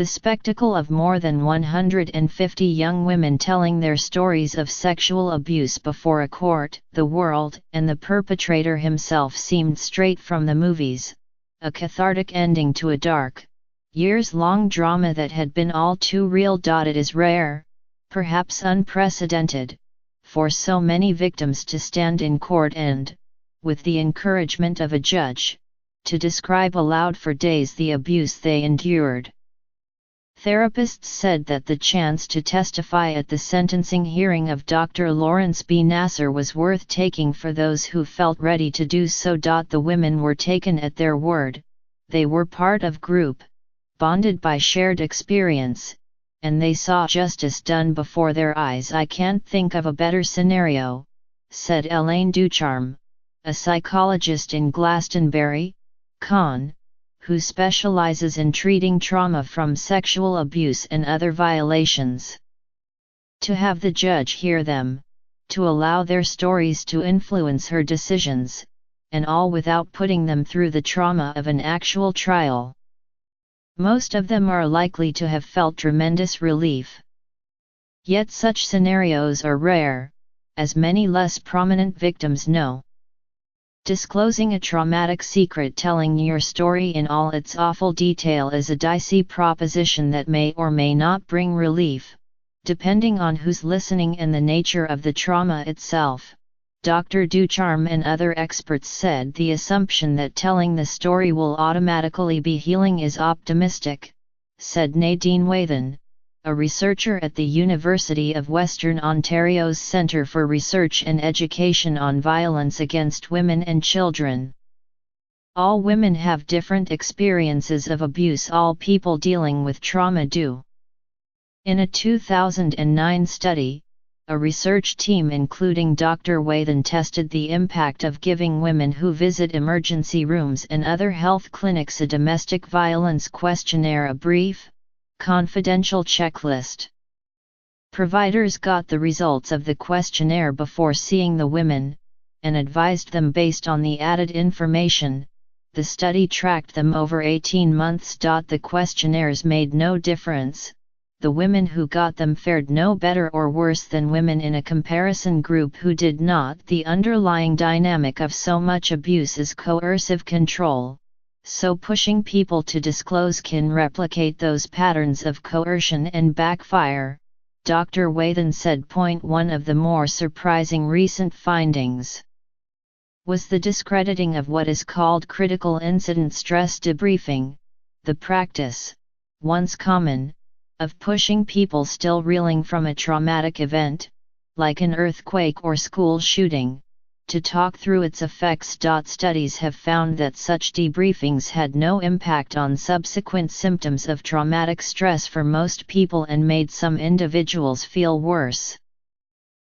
The spectacle of more than 150 young women telling their stories of sexual abuse before a court, the world, and the perpetrator himself seemed straight from the movies, a cathartic ending to a dark, years-long drama that had been all too real. It is rare, perhaps unprecedented, for so many victims to stand in court and, with the encouragement of a judge, to describe aloud for days the abuse they endured. Therapists said that the chance to testify at the sentencing hearing of Dr. Lawrence B. Nassar was worth taking for those who felt ready to do so. The women were taken at their word, they were part of group, bonded by shared experience, and they saw justice done before their eyes. I can't think of a better scenario, said Elaine Ducharme, a psychologist in Glastonbury, Con, who specializes in treating trauma from sexual abuse and other violations. To have the judge hear them, to allow their stories to influence her decisions, and all without putting them through the trauma of an actual trial. Most of them are likely to have felt tremendous relief. Yet such scenarios are rare, as many less prominent victims know. Disclosing a traumatic secret, telling your story in all its awful detail, is a dicey proposition that may or may not bring relief, depending on who's listening and the nature of the trauma itself. Dr. Ducharme and other experts said the assumption that telling the story will automatically be healing is optimistic, said Nadine Wathan, a researcher at the University of Western Ontario's Centre for Research and Education on Violence Against Women and Children. All women have different experiences of abuse. All people dealing with trauma do. In a 2009 study, a research team including Dr. Wathan tested the impact of giving women who visit emergency rooms and other health clinics a domestic violence questionnaire, a brief, confidential checklist. Providers got the results of the questionnaire before seeing the women, and advised them based on the added information. The study tracked them over 18 months. The questionnaires made no difference. The women who got them fared no better or worse than women in a comparison group who did not. The underlying dynamic of so much abuse is coercive control. So pushing people to disclose can replicate those patterns of coercion and backfire, Dr. Wathan said. One of the more surprising recent findings was the discrediting of what is called critical incident stress debriefing, the practice, once common, of pushing people still reeling from a traumatic event, like an earthquake or school shooting, to talk through its effects. Studies have found that such debriefings had no impact on subsequent symptoms of traumatic stress for most people and made some individuals feel worse.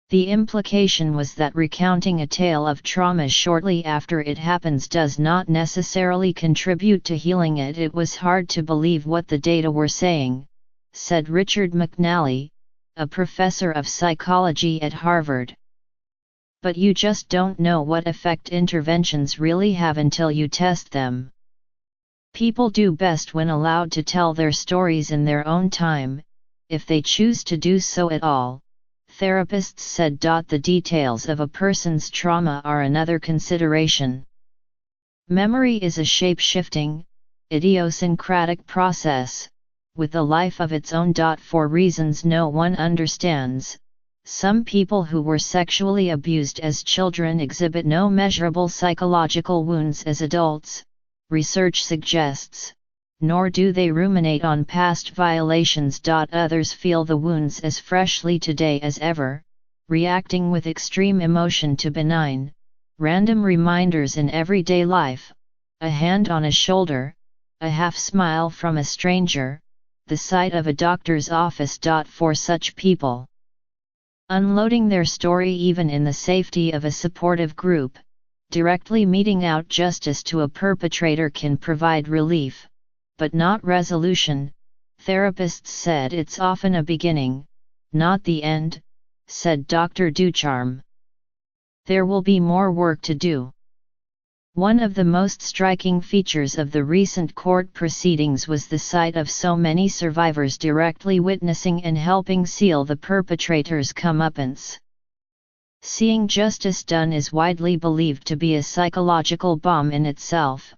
The implication was that recounting a tale of trauma shortly after it happens does not necessarily contribute to healing it. It was hard to believe what the data were saying, said Richard McNally, a professor of psychology at Harvard. But you just don't know what effect interventions really have until you test them. People do best when allowed to tell their stories in their own time, if they choose to do so at all, therapists said. The details of a person's trauma are another consideration. Memory is a shape-shifting, idiosyncratic process, with a life of its own. For reasons no one understands, some people who were sexually abused as children exhibit no measurable psychological wounds as adults, research suggests, nor do they ruminate on past violations. Others feel the wounds as freshly today as ever, reacting with extreme emotion to benign, random reminders in everyday life, a hand on a shoulder, a half smile from a stranger, the sight of a doctor's office. For such people, unloading their story even in the safety of a supportive group, directly meting out justice to a perpetrator can provide relief, but not resolution. Therapists said it's often a beginning, not the end, said Dr. Ducharme. There will be more work to do. One of the most striking features of the recent court proceedings was the sight of so many survivors directly witnessing and helping seal the perpetrator's comeuppance. Seeing justice done is widely believed to be a psychological bomb in itself,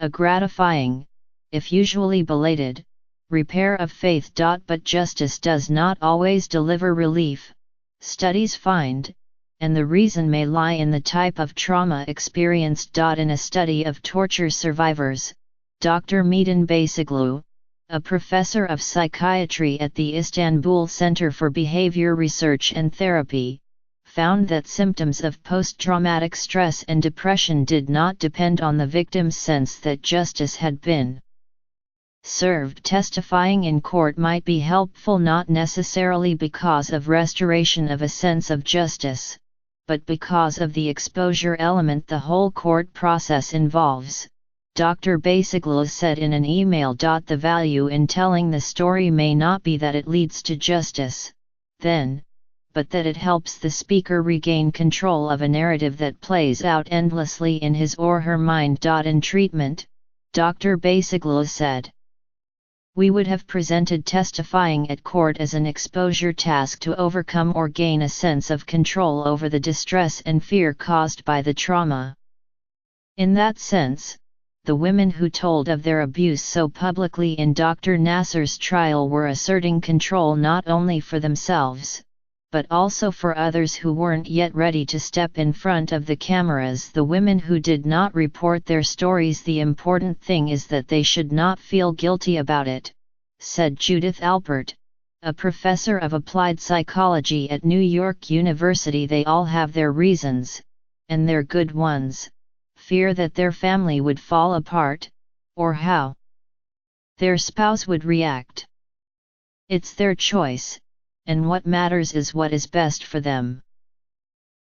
a gratifying, if usually belated, repair of faith. But justice does not always deliver relief, studies find, and the reason may lie in the type of trauma experienced. In a study of torture survivors, Dr. Metin Basoglu, a professor of psychiatry at the Istanbul Center for Behavior Research and Therapy, found that symptoms of post-traumatic stress and depression did not depend on the victim's sense that justice had been served. Testifying in court might be helpful not necessarily because of restoration of a sense of justice, but because of the exposure element the whole court process involves, Dr. Basoglu said in an email. The value in telling the story may not be that it leads to justice, then, but that it helps the speaker regain control of a narrative that plays out endlessly in his or her mind. In treatment, Dr. Basoglu said, "We would have presented testifying at court as an exposure task to overcome or gain a sense of control over the distress and fear caused by the trauma. In that sense, the women who told of their abuse so publicly in Dr. Nassar's trial were asserting control not only for themselves, but also for others who weren't yet ready to step in front of the cameras. The women who did not report their stories, the important thing is that they should not feel guilty about it," said Judith Alpert, a professor of applied psychology at New York University. "They all have their reasons, and they're good ones: fear that their family would fall apart, or how their spouse would react. It's their choice, and what matters is what is best for them."